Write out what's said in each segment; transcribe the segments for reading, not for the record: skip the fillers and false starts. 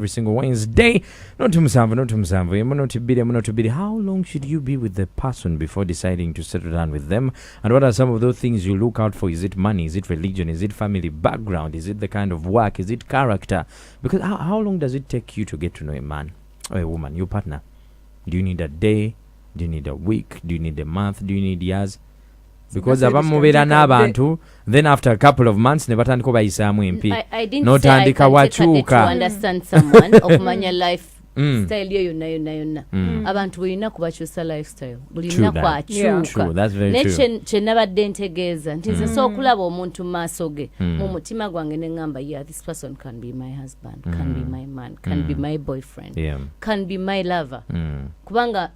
every single Wednesday. Not to Musambu. How long should you be with the person before deciding to settle down with them? And what are some of those things you look out for? Is it money? Is it religion? Is it family background? Is it the kind of work? Is it character? Because how long does it take you to get to know a man or a woman, your partner? Do you need a day? Do you need a week? Do you need a month? Do you need years? Because abamubera n'abantu, then after a couple of months ne batandika bayisaamu empi. I didn't say I can take a day to understand someone okumanya life style yo yonna. Abantu bulina kubakyusa lifestyle. Bulina kwakyuka. True, that's very true. Kye nabadde ntegeeza nti nze okulaba omuntu maaso ge mu mutima gwange ne ngamba, yeah, this person can be my husband, can be my man, can be my boyfriend, can be my lover. Kubanga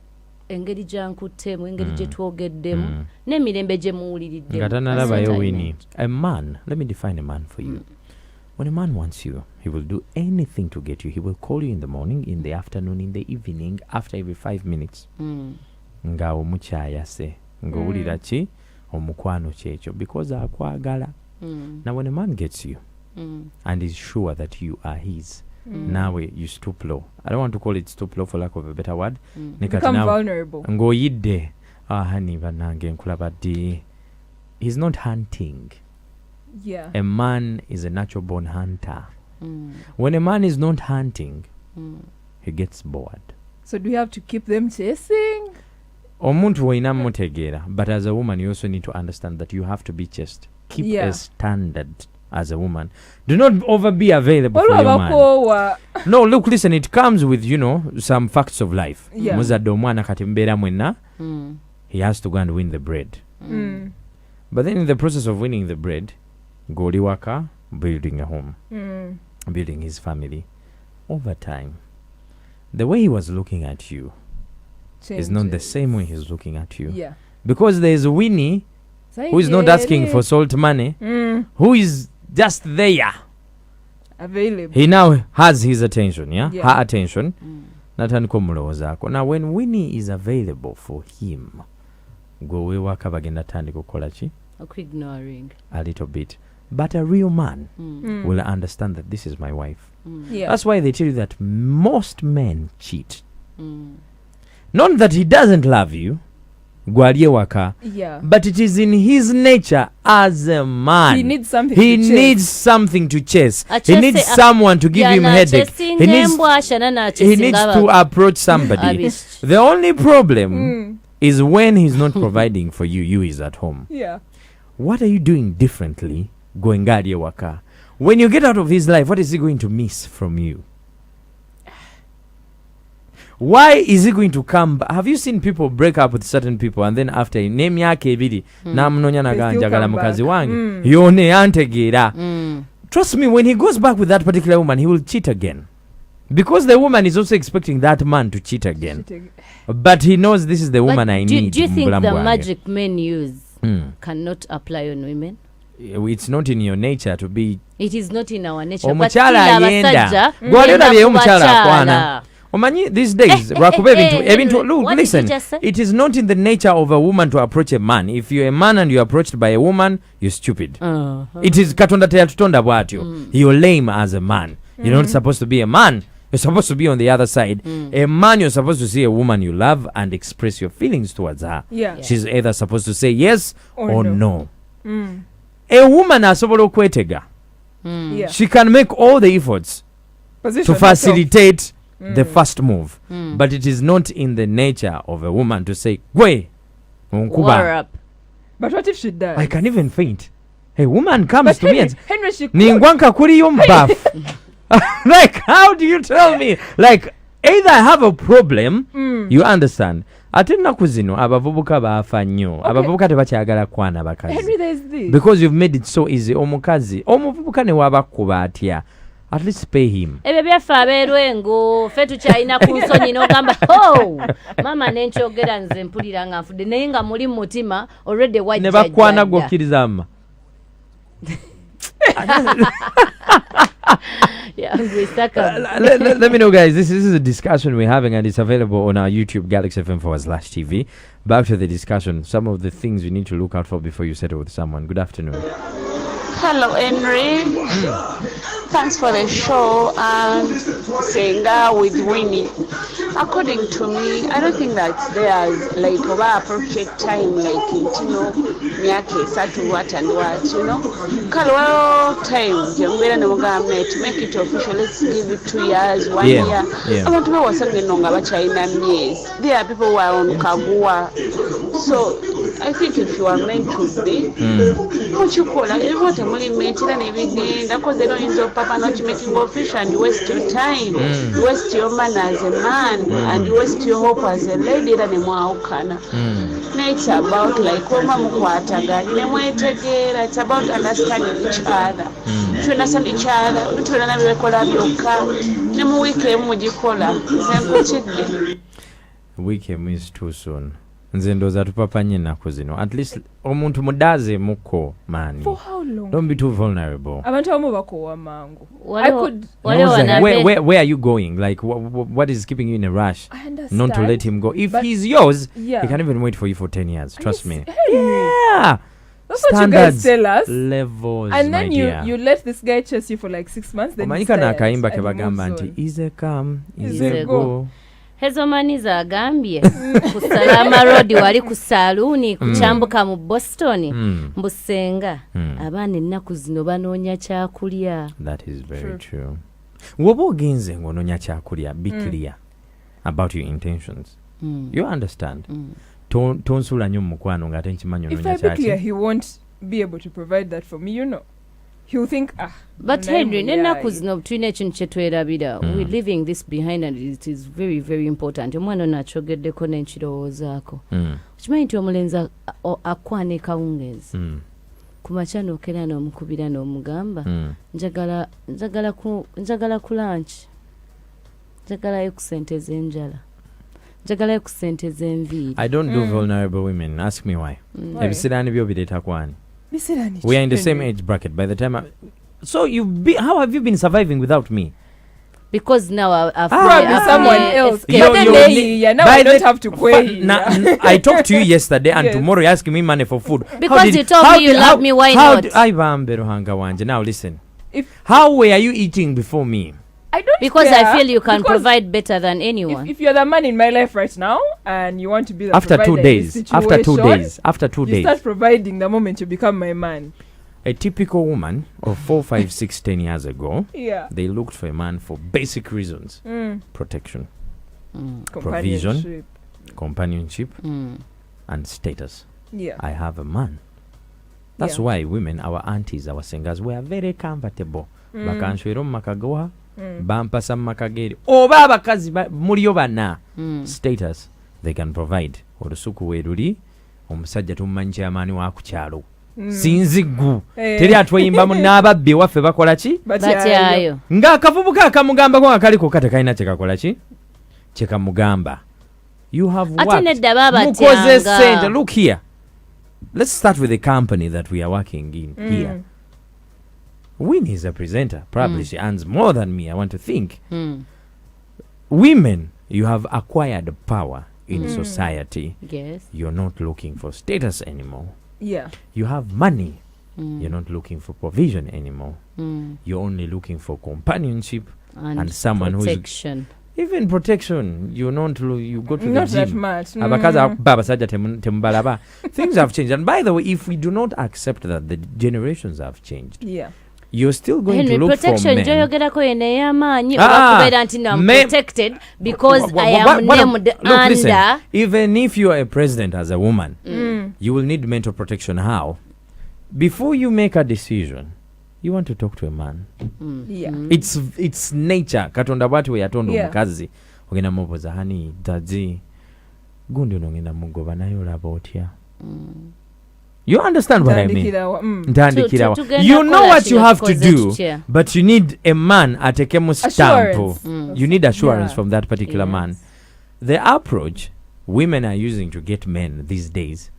engeri gyankuttemu, engeri gye twogeddemu n'emirembe gye muwuliriddemu. Nga tanalabayo Winnie. A man, let me define a man for you. When a man wants you, he will do anything to get you. He will call you in the morning, in the afternoon, in the evening, after every 5 minutes. Nga omukyayase, ng'owulira ki omukwano kyekyo, because akwagala. Now when a man gets you and is sure that you are his, now you stoop low. I don't want to call it stoop low for lack of a better word. Become vulnerable. Ngoyidde. Honey, banange nkulabadde. He's not hunting. Yeah. A man is a natural born hunter. When a man is not hunting, he gets bored. So do you have to keep them chasing? Omuntu woina mutegeera, but as a woman you also need to understand that you have to be chaste. Keep a standard as a woman. Do not over be available for your man. No, look, listen, it comes with, some facts of life. Muzadde omwana kati mbeera mwenna, he has to go and win the bread. But then in the process of winning the bread, goli waka, building a home, building his family. Over time, the way he was looking at you is not the same way he's looking at you. Yeah. Because there's Winnie, who is not asking for salt money, who is just there. Available. He now has his attention, her attention. Natandika omulowoozaako. Now when Winnie is available for him, gwe waka bagenda tandika okukola ki? Ignoring. A little bit. But a real man will understand that this is my wife. Yeah. That's why they tell you that most men cheat. Not that he doesn't love you, gwaliye waka, but it is in his nature as a man. He needs something to chase. He needs someone to give him headache. He needs to approach somebody. The only problem is when he's not providing for you, you is at home. Yeah. What are you doing differently going galiye waka? When you get out of his life, what is he going to miss from you? Why is he going to come? Have you seen people break up with certain people and then after name yake ebiri namunonya naganjagala mukazi wange yone yantegeera? Trust me, when he goes back with that particular woman, he will cheat again. Because the woman is also expecting that man to cheat again. But he knows this is the woman I need. Do you think the magic men use cannot apply on women? It's not in your nature to be. It is not in our nature. Omukyala ayenda. Gwalira omukyala akwana. Omanyi, these days, look, listen, it is not in the nature of a woman to approach a man. If you're a man and you're approached by a woman, you're stupid. It is katonda teyatutonda bwatyo. You're lame as a man. You're not supposed to be a man. You're supposed to be on the other side. A man, you're supposed to see a woman you love and express your feelings towards her. She's either supposed to say yes or no. A woman asobola okwetega. She can make all the efforts to facilitate the first move, but it is not in the nature of a woman to say gwe unkuba. But what if she does? I can even faint. A woman comes to me and Henry, she ningwanka kuri yombaf. Like, how do you tell me? Like, either I have a problem, you understand. Ate nnaku zino abavubuka baafa nnyo. Abavubuka tebakyagala kwana bakazi. Henry, there is this. Because you've made it so easy. Omuvubuka ne wabakuba atya. At least pay him. Ebyo byaffe abeerwengo ffe tukyalina ku nsonyi n'ogamba mama nenkyogera nze mpulira nga nfudde naye nga muli mu mutima already wajja ne bakwana gwokkiriza amma. Let me know, guys. This is a discussion we're having, and it's available on our YouTube Galaxy FM/TV. Back to the discussion. Some of the things you need to look out for before you settle with someone. Good afternoon. Hello, Henrie. Thanks for the show. Senga with Winnie. According to me, I don't think that there's like a perfect time like it, Miyake Satu what and what, Kalwell time, Jambira no government, to make it official, let's give it 2 years, 1 year. I want to know what's something about China years. There are people who are on Kabua. So I think if you are meant to be, what you call it, what I'm only making and everything, because they don't use papa not making official and you waste your time, you waste your man as a man, and you waste your hope as a lady than a Maukana. It's about like it's about understanding each other. To understand each other, to understand weekend is too soon. Nze ndoza tupapanye ennaku zino. At least omuntu mudaze muko mani. For how long? Don't be too vulnerable. Abantu abamu bakowa mangu. Where are you going? Like what is keeping you in a rush? I understand. Not to let him go. If he's yours, he can even wait for you for 10 years. Trust me. Yeah. That's Standards, what you guys tell us. Levels, and then you let this guy chase you for like 6 months. Then he's akaimba kebagamba nti easy come, easy go. Hezomaniza agambye kusala amarodi wali ku salooni kucambuka mu Boston mbusenga abaana ennaku zino banoonya kyakulya. That is very true. Woba ogenze ng'onoonya kyakulya, be clear about your intentions. You understand? Tonsula nnyo mu mukwano ng'ate nkimanyi onoonya kyaki. If I be clear, he won't be able to provide that for me, He'll think, But Henry, nenaku zino tulina ekintu kye twerabira. We're leaving this behind and it is very, very important. Omwana ono akyogeddeko n'ekirowoozaako. Kimanyi nti omulenzi akwana ekawungeezi. Ku makya n'okera n'omukubira n'omugamba njagala ku lunch. Njagalayo ku ssente z'enjala. Njagalayo ku ssente z'enviiri. I don't do vulnerable women. Ask me why. Ebisiraani byo bireeta kwani. We are in the same age bracket by the time so how have you been surviving without me? Because now I've someone else. Now I don't have to pay. I talked to you yesterday and tomorrow you're asking me money for food. Because you told me you love me, why not? Now listen. How were you eating before me? I don't because care, I feel you can provide better than anyone. If you're the man in my life right now and you want to be the after 2 days, after 2 days, you start providing the moment you become my man. A typical woman of 4, 5, 6, 10 years ago, they looked for a man for basic reasons: protection, provision, companionship, and status. I have a man. That's why women, our aunties, our singers, were very comfortable. Bakanshwero makagawa. Bampasa makageri oba abakazi mulio bana status they can provide. Olusuku weruli omusajja tumanyi amaani wa ku kyalo sinzigu teri atweyimbamu n'ababbi waffe bakola ki batyayo ng'akavubuka akamugambako nga kaliko kate kalina kyekakola ki kyekamugamba. You have worked mukoze sente. Look here, let's start with the company that we are working in here. Winnie is a presenter. Probably she earns more than me, I want to think. Women, you have acquired power in society. Yes. You're not looking for status anymore. Yeah. You have money. You're not looking for provision anymore. You're only looking for companionship and someone protection. Even protection. You go to the not gym. That much. Things have changed. And by the way, if we do not accept that the generations have changed, you're still going to look for men. Protected because I am named under. Listen, even if you are a president as a woman, you will need mental protection. How? Before you make a decision, you want to talk to a man. It's nature. Katonda bwati we yatondo mukazi. Ogenda mubuza hani dazi. Gundi onogenda mugoba nayo laba otya. You understand what I mean? You know what you have to do, but you need a man atekemu stamp. You need assurance from that particular man. The approach women are using to get men these days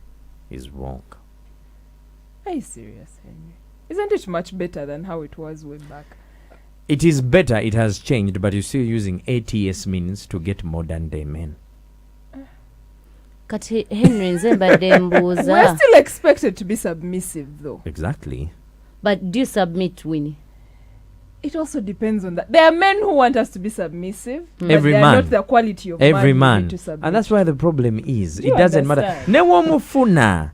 is wrong. Are you serious, Henry? Isn't it much better than how it was way back? It is better, it has changed, but you're still using ATS means to get modern day men. Kati Henry nzemba mbuuza. We're still expected to be submissive though. Exactly. But do you submit, Winnie? it also depends on that. There are men who want us to be submissive, but Every they are man. not the quality of Every man man. to submit. And that's why the problem is, You it doesn't matter. understand. Ne womufuna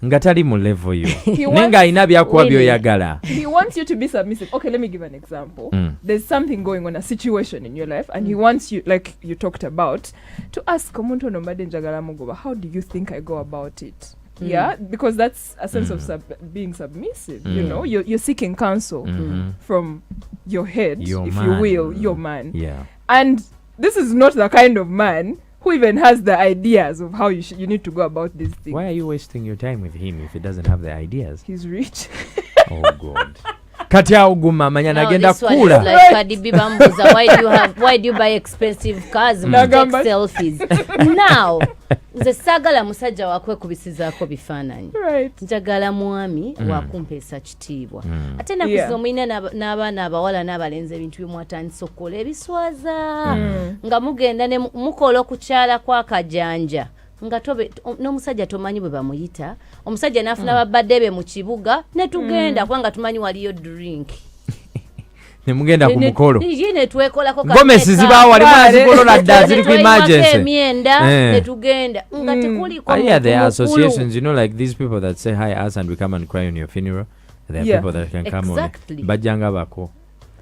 nga tali mu level yo. wants- Nenga alina byakuwa byoyagala. He wants you to be submissive. Okay, let me give an example. There's something going on, a situation in your life, and he wants you, like you talked about, to ask omuntu ono mbadde njagala mugoba, how do you think I go about it? Yeah, because that's a sense of being submissive. You know, you're seeking counsel from your head, Your if man. you will, your man. Yeah. And this is not the kind of man who even has the ideas of how you need to go about these things. Why are you wasting your time with him if he doesn't have the ideas? He's rich. Oh God. Kati awo guma amanya nagenda this one is kula. like Cardi B bambuza, why do you buy expensive cars and take Nagamba. selfies? Now, nze sagala musajja wakwekubisizaako bifaananyi. Right. Njagala mwami wakumpeesa kitiibwa. Ate Yeah. nakuziza omulina n'abaana abawala n'abalenzi ebintu byemwatandisa okukola ebiswaza. Nga mugenda ne mukola okukyala kw'akajanja. Nga n'omusajja tomanyi bwe bamuyita. Omusajja n'afuna babadde be mu kibuga ne tugenda kubanga tumanyi waliyo drink. Ne mugenda ku mukolo. Ne twekolako Gomesi zibaawo walimu azikolola dda ziri ku emergency. Emyenda ne tugenda nga tekuliko. Yeah, there are associations, you know, like these people that say hi us and we come and cry on your funeral. There are Yeah. people that can come Exactly. on. Bajjanga bako.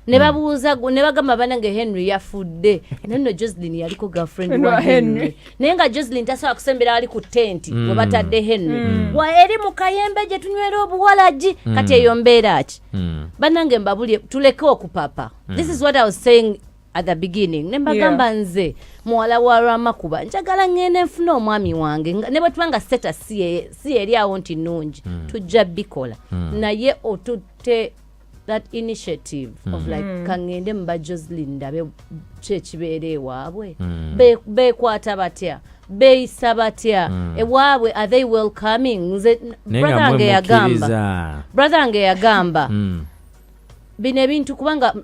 Ne babuuza ne bagamba banange Henry yafudde. Nno Zzina yaliko girlfriend Henry wa wa Henry. Henry. Naye nga Zzina tasobola kusembera ali ku tenti we batadde Henry. Wa eri mu kayembe gye tunywera obuwalaji kati eyo mbeera ki. Banange mbabulye tuleke okupapa. This is what I was saying at the beginning. Ne mbagamba nze muwala wa Rwamakuba njagala ngende nfuna omwami wange ne bwe tubanga status si eri awo nti nnungi tujja bikola naye otutte that initiative of like kangende mba Zzina ndabe kyekibeera ewaabwe beekwata batya beeyisa batya ewaabwe are they welcoming nze brother ange yagamba bino ebintu kubanga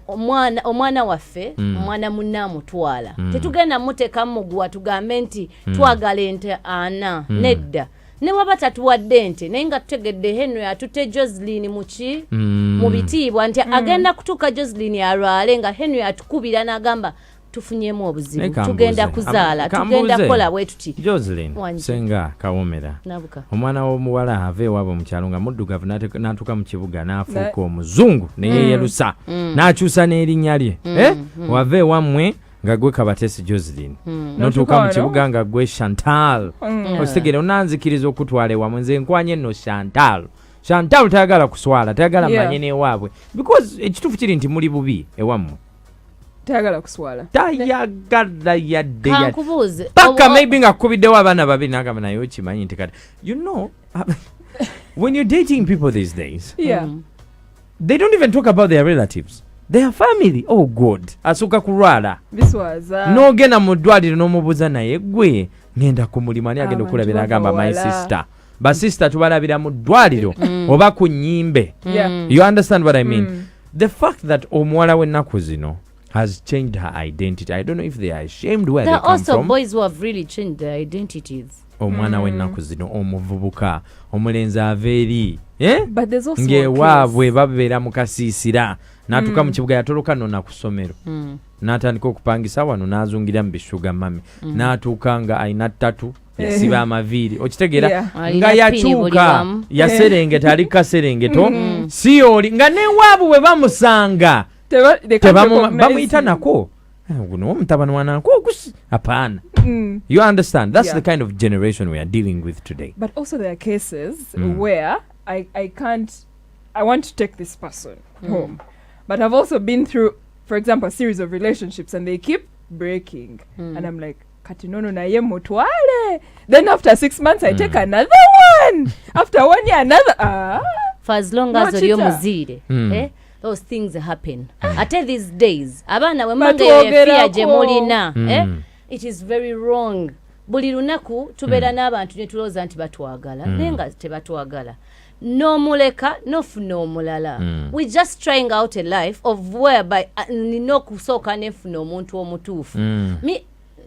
omwana waffe omwana munna amutwala tetugenda muteeka muguwa tugambe nti twagala ente ana nedda ne waba tatuwadde ente naye nga tutegedde Henry atutte Zzina muki mu bitiibwa nti agenda kutuuka Zzina alwale nga Henry atukubira n'agamba tufunyemu obuzibu tugenda kuzaala tugenda kola bwe tuti Zzina senga kawomera omwana w'omuwala ava ewaabwe mu kyalo nga muddugavu n'atuuka mu kibuga n'afuuka omuzungu ne yeeyerusa n'akyusa n'erinnya lye wava ewammwe nga gwe Kabatesi Zzina n'otuuka mu kibuga nga gwe Chantal okitegere onanzikiriza okutwala ewammwe nze nkwanye nno Chantal tayagala kuswala tayagala manye n'ewaabwe because ekituufu kiri nti muli bubi ewammwe tayagala kuswala tayagala yadde kankubuuze paka maybe nga kubiddewo abaana babiri n'agamba naye okimanyi nti kati you know when you're dating people these days they don't even talk about their relatives their family. Oh God, asuka kulwala biswaza n'ogenda mu ddwaliro n'omubuuza naye gwe ngenda ku mulimu ani agenda okulabira agamba my sister basista tubalabira mu ddwaliro oba ku nnyimbe. You understand what I mean? The fact that omuwala w'ennaku zino has changed her identity. I don't know if they are ashamed where they come from. There are also boys who have really changed their identities. Omwana w'ennaku zino omuvubuka omulenzi ava eri ng'ewaabwe babeera mu kasiisira n'atuuka mu kibuga yatoloka nno na ku ssomero n'atandika okupangisa wano n'azungira mu bishuga mami n'atuuka nga alina ttatu yasiba amaviiri okitegeera nga yakyuka yaserengeta ali kaserengeto si oli nga n'ewaabwe bwe bamusanga bamuyita nako guno omutabani wanako hapana. You understand? That's the kind of generation we are dealing with today. But also there are cases where I want to take this person home, but I've also been through, for example, a series of relationships and they keep breaking and I'm like katinono na ye mutwale, then after 6 months I take another one, after 1 year another. For as long as you're muzire those things happen. Ate these days abana we mange yefia je mulina it is very wrong. Buli lunaku tubeera n'abantu ne tulowooza nti batwagala naye nga tebatwagala n'omuleka n'ofuna omulala. We just trying out a life of whereby nina okusooka nefuna omuntu omutuufu.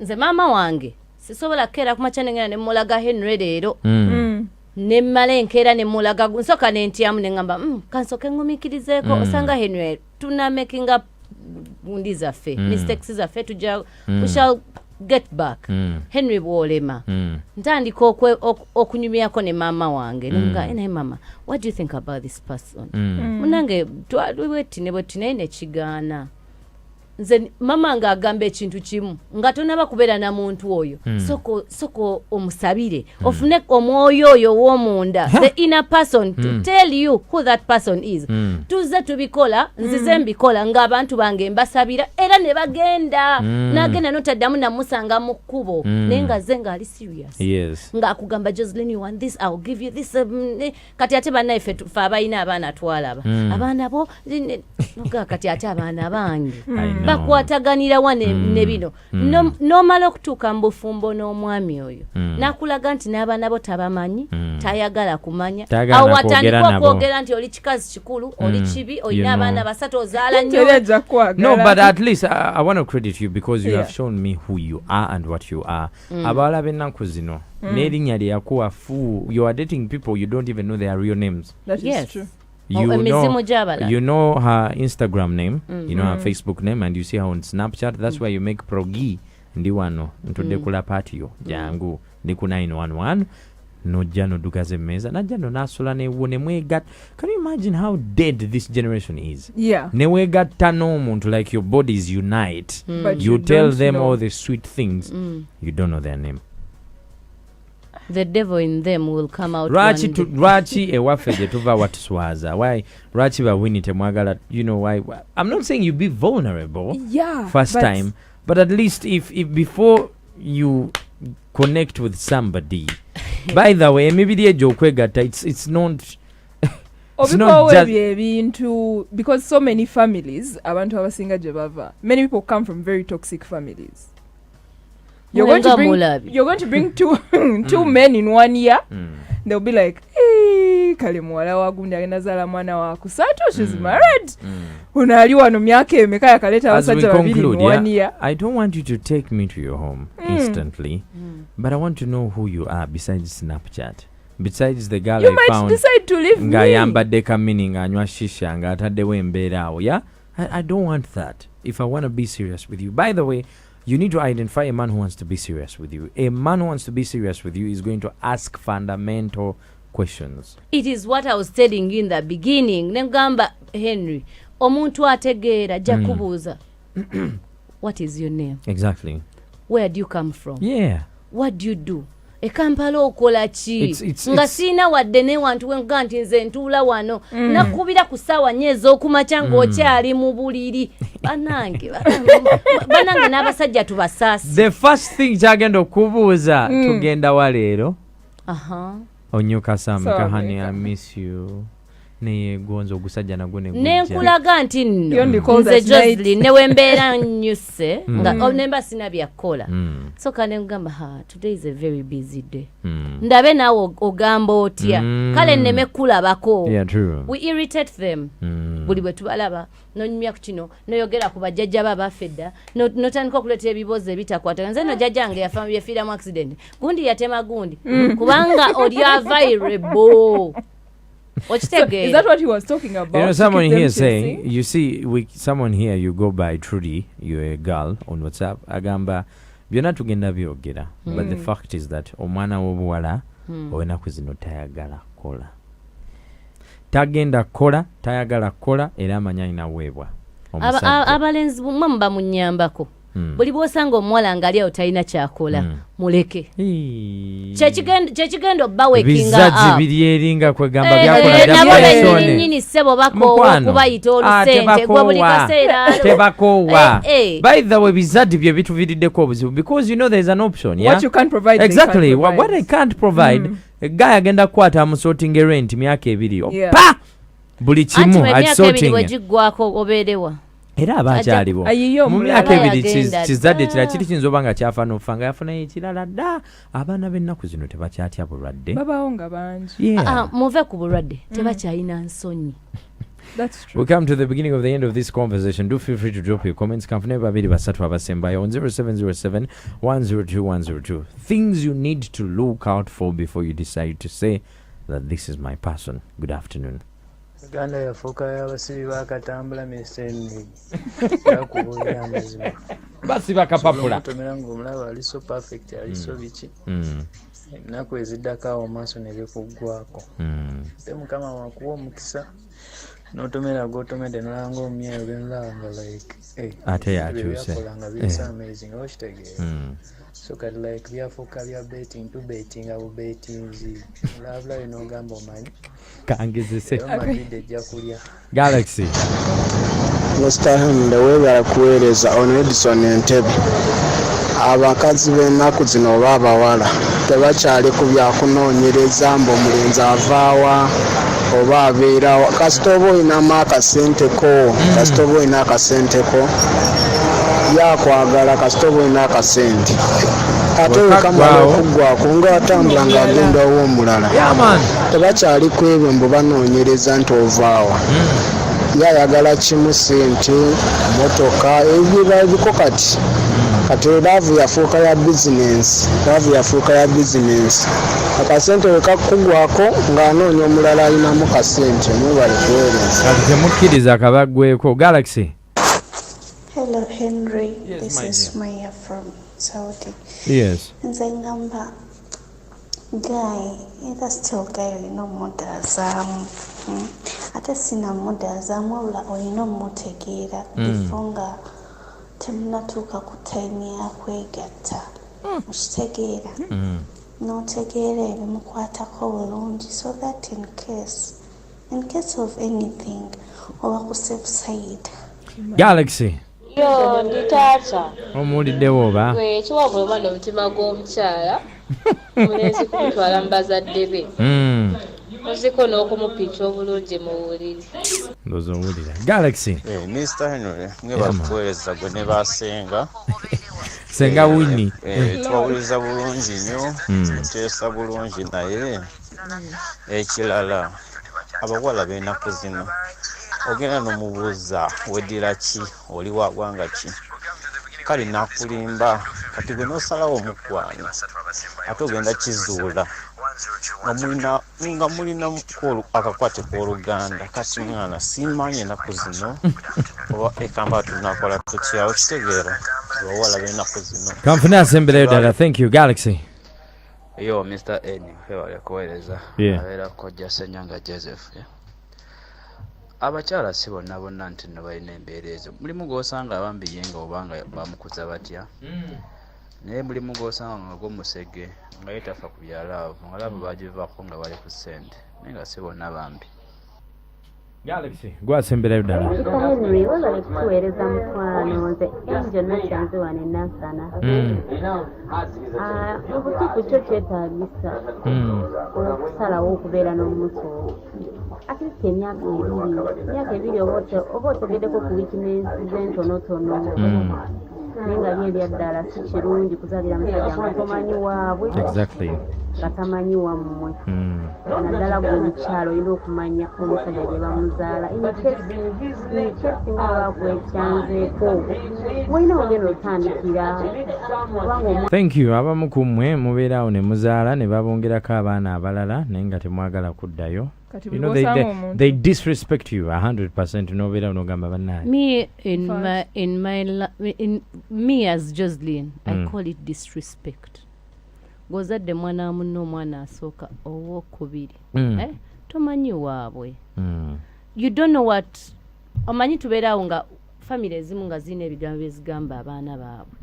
Nze maama wange sisobola kukeera kumakya nengenda ne mulaga Henry leero ne malenkera ne mulaga gunsoka ne ntiamu ne ngamba kansoke ngumikirizeeko osanga Henry tuna making up bundi zaffe mistakes zaffe tuja we shall get back Henry bwolema ntandika okunyumyako ne mama wange nga ene mama what do you think about this person munange twaliwetine bwetine ne kigaana nze mama nga agamba ekintu kimu nga tonaba kubeera na muntu oyo soko omusabire ofune omwoyo oyo w'omunda the inner person to tell you who that person is tuze tubikola nzize mbikola ng'abantu bange mbasabira era ne bagenda nagenda notaddamu namusanga mu kkubo naye nga ze ng'ali serious ng'akugamba Jocelyn you want this I'll give you this kati ate bannaffe fe abalina abaana twalaba abaana bo kati ate abaana bange bakwataganira wane ne bino nomala okutuuka mu bufumbo n'omwami oyo nakulaga nti n'abaana bo tabamanyi tayagala kumanya awo watandika okwogera nti oli kikazi kikulu oli kibi olina abaana basatu ozaala nnyo. No, but at least I want to credit you because you have shown me who you are and what you are. Abawala b'ennaku zino n'erinnya lye yakuwa fu you are dating people you don't even know their real names. That is true. You know her Instagram name, you know her Facebook name, and you see her on Snapchat. That's why you make progi ndi wano ntudde kula patio jangu ndi ku 911 nojja nodukaze meza najja nonasula ne mwegatta. Can you imagine how dead this generation is? Yeah. Ne wegatta n'omuntu like your bodies unite. But you tell them all the sweet things. You don't know their name. The devil in them will come out. Lwaki ewaffe gye tuva watuswaza? Why lwaki bawini temwagala? You know why? I'm not saying you be vulnerable first time, but at least if before you connect with somebody, by the way, maybe the okwegatta it's not. It's not just into because so many families abantu abasinga gye bava. Many people come from very toxic families. You're going to bring two men in 1 year. They'll be like, hey, kale muwala wa gundi agenazala mwana wa kusatu, she's married. Unali wano myaka emeka yakaleta abasajja babiri in 1 year. I don't want you to take me to your home instantly, but I want to know who you are besides Snapchat. Besides the girl you I might found decide to leave nga yambadde kamini nga anywa shisha nga ataddewo embeera awo. Yeah, I don't want that if I want to be serious with you. By the way, you need to identify a man who wants to be serious with you. A man who wants to be serious with you is going to ask fundamental questions. It is what I was telling you in the beginning. Nengamba Henry, omuntu ategeera jakubuuza. What is your name? Exactly. Where do you come from? Yeah. What do you do? Kampala okola ki nga sina wadde ne wantu wenga nti nze ntuula wano nakubira ku ssaawa nyezo okumakya ng'okyali mu buliri banange n'abasajja tubasaasi. The first thing kyagenda okubuuza tugenda wa leero onyuka samka honey I miss you neyegonza ogusajja nagwo nenkulaga nti nno nze Jocelyn newembeera nnyuse nga nemba sina byakola so kane ngamba today is a very busy day ndabe naawe ogamba otya kale nneme kulabako. We irritate them buli bwe tubalaba nonyumya ku kino noyogera ku bajjajja babaffe dda notandika okuleeta ebibuuzo ebitakwata nze no jjajjange yafiira mu accident gundi yatema gundi kubanga oli available. So is that what he was talking about? You know, someone here saying, you see, someone here, you go by Trudy, you're a girl on WhatsApp, agamba, byonna tugenda byogera. But the fact is that omwana w'obuwala ow'ennaku zino tayagala kola. Tagenda kola, tayagala kola, era amanya alina weebwa. Abalenzi mwe bamunyambako. Buli bw'osanga omuwala ngali awo talina kyakola muleke. Kyekigenda obbawekinga bizadde biri eringa kwegamba byakola nabo bennyini ssebo bakoowa okubayita olusente gwe buli kaseera tebakoowa. By the way, bizadde bye bituviriddeko obuzibu because you know there is an option. What you can't provide. Exactly. What I can't provide. A guy agenda kwata amusorting rent myaka ebiri. Pa! Buli kimu asorting. Bwe giggwako obeerewa. Era abakyalibo mu myaka ebiri kizadde kira kiri kiyinza oba nga kyafa n'ofa nga yafunayo ekirala dda. Abaana b'ennaku zino tebakyatya bulwadde babawo nga bangi muve ku bulwadde tebakyalina nsonyi. That's true. We come to the beginning of the end of this conversation. Do feel free to drop your comments. Kamfune babiri basatu abasembayo on 0707 102 102. Things you need to look out for before you decide to say that this is my person. Good afternoon. Uganda yafuuka y'abasibi bakatambula Henrie yakubuulira amazima basi bakapapula omutomera ng'omulaba ali so perfect ali so biki ennaku eziddako awo maaso ne bikuggwako ate mukama wakuwa omukisa n'otomera gw'otomedde nolanga omumyayo genolaba nga like ate yakyuse byakolanga biri amazing oba kitegeera so kati like byafuuka bya betting to betting abo bettinzi olabulayo n'ogamba omanyi kangizise Galaxy Mr. Henrie weebala kuweereza ono Edison Entebbe abakazi b'ennaku zino oba abawala tebakyali ku byakunoonyereza mbuomulenzi avaawa oba abeerawa kasita oba olinamu akasenteko kasita oba olina akasenteko yakwagala kasita oba olina akasente ate wekamala okuggwako nga watambula ng'agenda ow'omulala tebakyali ku ebyo mbu banoonyereza nti ovaawa yayagala kimu sente motoka ebirabiko kati laavu yafuuka ya bizinensi akasente wekakkugwako ng'anoonya omulala alinamu kasente mwebale kuweereza kati temukkiriza akabaggweko. Galaxy. Hello Henrie, yes, this is Maya from Saudi. Yes. Nze ngamba guy, either still guy olina omudaazamu ate sina mudaazamu wabula olina omutegeera before nga temunatuuka ku time yakwegatta okitegeera n'otegeera ebimukwatako bulungi so that in case of anything oba ku safe side. Galaxy. Yo ndi taata omuwuliddewo oba kiwabula oba n'omutima gw'omukyala omulenzi kumutwala mu bazadde be oziko n'okumupiita obulungi mu buliri ndoza owulira. Galaxy. Mr. Henrie mwebala kuweereza gwe ne basenga senga Winnie twawuliza bulungi nnyo muteesa bulungi naye ekirala abawala b'ennaku zino ogenda n'omubuuza weddira ki oli wa ggwanga ki kale nakulimba kati gwe n'osalawo omukwano ate ogenda kizuula nga mulina akakwate k'oluganda kati mwana simanyi ennaku zino oba ekamba tunakola tutyawo kitegeera abawala b'ennaku zino kanfune asemberayo ddala. Thank you. Galaxy. Yo Mr. Eni webale kuweereza abeera kojja Senyanga Joseph. Abakyala si bonna bonna nti no balina embeera ezo. Mulimu gw'osanga abambiyenga obanga bamukuza batya naye mulimu gw'osanga nga gw'omusege nga yetafa ku bya laavu nga laavu bagivaako nga bali ku ssente naye nga si bonna bambi. Galaxy gwasemberayo ddala. Henrie webale kuweereza mukwano nze enjo nassanze wano enansana obutiku kyo kyetaagisa okusalawo okubeera n'omuntu ate emyaka ebiri oba otegeddeko ku wikinesi z'entonotono naye nga byerya ddala si kirungi kuzaalira musajja nga tomanyi waabwe nga tamanyi wammwe naddala gwe mukyalo olina okumanya omusajja gye bamuzaala ekyesi nga bakwekyanzeeko olina ogenda otandikira. Thank you. Abamu ku mmwe mubeeraawo ne muzaala ne babongerako abaana abalala naye nga temwagala kuddayo. You know, they disrespect you 100%. Nobeera onogamba bannaye. Me as Jocelyn, I call it disrespect. Gozadde mwana munno omwana asooka owokubiri tomanyi waabwe. You don't know what omanyi tubeeraawo nga family ezimu nga zirina ebigambo byezigamba abaana baabwe.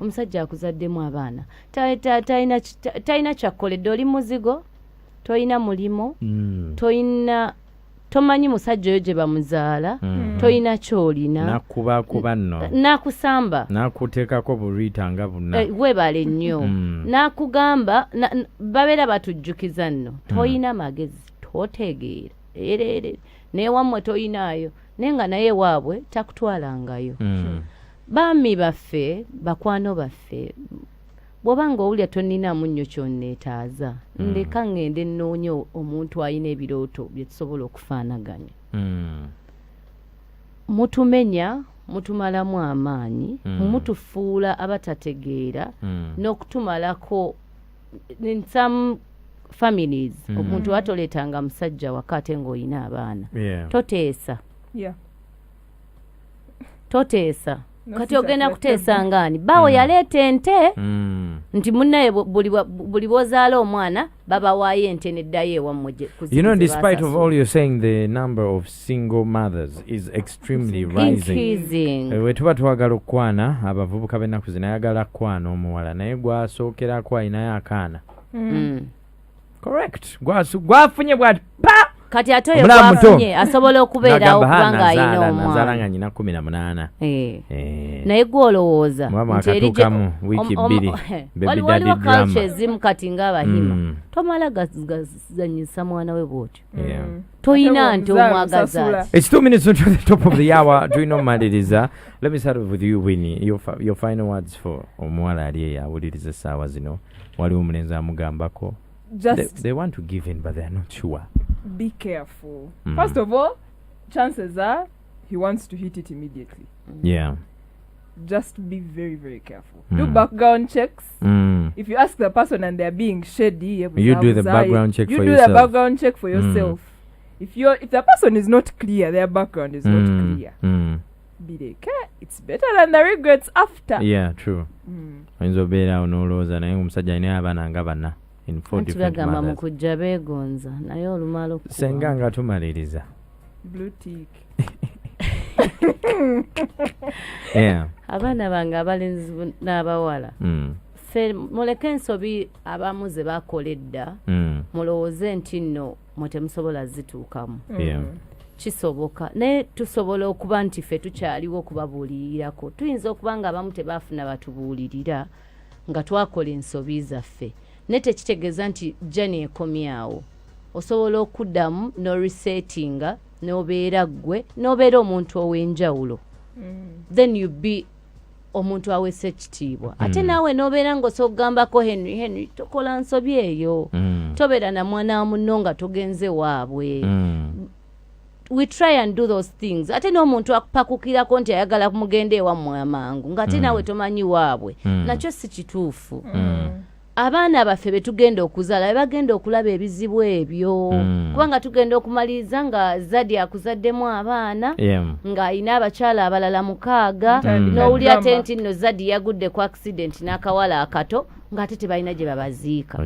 Omusajja akuzaddemu abaana talina kyakkoledde, oli muzigo, toyina mulimo, tomanyi musajja oyo gye bamuzaala, toyina kyolina, nakubakuba nno, nakusamba, nakuteekako bulwita nga bunna, weebale nnyo, nakugamba, babeera batujjukiza nno, toyina magezi, totegeera naye wammwe toyinaayo, naye nga naye waabwe takutwalangayo. Baami baffe, bakwano baffe, bw'obanga owulira toninaamu nnyo kyonneetaaza, ndeka ngende nnoonye omuntu alina ebirooto bye tusobola okufaanaganya. Mutumenya, mutumalamu amaanyi, mutufuula abatategeera, n'okutumalako in some families omuntu atoletanga musajja wakati ng'olina abaana toteesa kati ogenda kuteesa ngaani bawo yaleeta ente nti munnaye buli bwozaala omwana babawaayo ente neddayo ewammwe despite of all you're saying, the number of single mothers is extremely rising. We tuba twagala okwana abavubuka b'ennaku zino ayagala kwana omuwala naye gwasookera ayinayo akaana correct gwafunye bwati pa kati ate oyo gwafunye asobola okubeerawo kubanga ayina omwana nga nyina 18 naye gwolowooza nti erituukamu wiiki 2 waliwo culture ezimu kati ng'abahima tomala gazanyisa mwana we bwotyo toyina nti omwagaza It's 2 minutes to the top of the hour. Do you know Maliriza? Let me start with you, Winnie. Your final words for omuwala ali eyo awuliriza essaawa zino waliwo omulenzi amugambako they want to give in but they are not sure. Be careful. First of all, chances are he wants to hit it immediately. Just be very, very careful. Do background checks. If you ask the person and they're being shady, you do the background check for yourself. You do the background check for yourself. If the person is not clear, their background is not clear. Be like, it's better than the regrets after. Yeah, true. Oyinza onolooza naye omusajja alina abaana nga bana in 4 different mothers. Mukujja beegonza naye olumala okuba senga nga tumaliriza blue tick. Abaana bange abalenzi n'abawala ffe muleke ensobi abamu ze bakola edda mulowooze nti nno mwe temusobola zituukamu kisoboka naye tusobola okuba nti ffe tukyaliwo okubabuulirirako tuyinza okuba nga abamu tebaafuna batubuulirira nga twakola ensobi zaffe naye tekitegeeza nti jani ekomyawo osobola okuddamu n'oresettinga n'obeera ggwe n'obeera omuntu ow'enjawulo then you be omuntu aweesa ekitiibwa ate naawe n'obeera ng'osogambako Henry tokola nsobi eyo tobeera na mwana wa munno nga togenze waabwe we try and do those things ate n'omuntu akupakukirako nti ayagala kumugenda ewammwe amangu ng'ate naawe tomanyi waabwe nakyo si kituufu abaana baffe betugenda okuzaala bagenda okulaba ebizibu ebyo kubanga tugenda okumaliriza nga Zadi akuzaddemu abaana ng'ayina abakyala abalala 6 n'owuli ate nti nno Zadi yagudde ku accident n'akawala akato ng'ate tebalina gye babaziika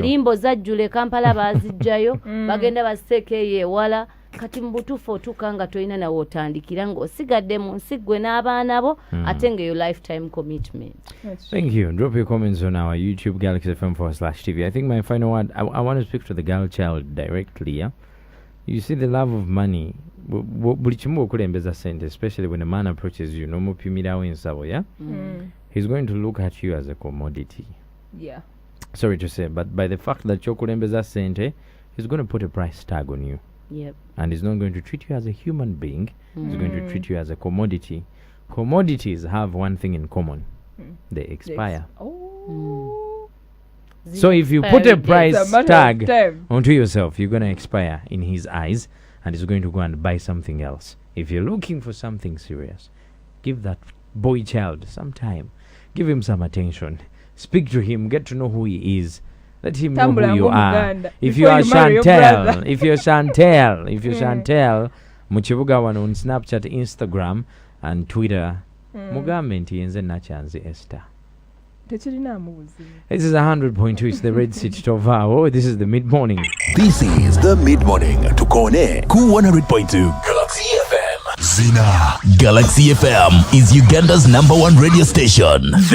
limbo zajjula Kampala baazijjayo bagenda baziteeka eyo ewala kati mu butuufu otuuka nga tolina nawe otandikira ng'osigadde mu nsi ggwe n'abaana bo ate nga your lifetime commitment. Thank you. Drop your comments on our YouTube Galaxy FM/TV. I think my final word, I want to speak to the girl child directly. You see the love of money buli kimu okulembeza sente, especially when a man approaches you n'omupimirawo ensabo he's going to look at you as a commodity. Sorry to say, but by the fact that kyokulembeza sente, he's going to put a price tag on you. And he's not going to treat you as a human being. He's going to treat you as a commodity. Commodities have one thing in common. They expire. So if you put a price tag onto yourself, you're going to expire in his eyes and he's going to go and buy something else. If you're looking for something serious, give that boy child some time. Give him some attention. Speak to him. Get to know who he is. Let him know who you are. If you are Chantel, if you're Chantel, muchibuga wano on Snapchat, Instagram, and Twitter, mugambe nti yenze nachanze Esther. This is 100.2. It's the Red City Tovao. This is the mid-morning. This is the mid-morning to Kone Ku 100.2 Galaxy FM. Zzina. Galaxy FM is Uganda's #1 radio station. This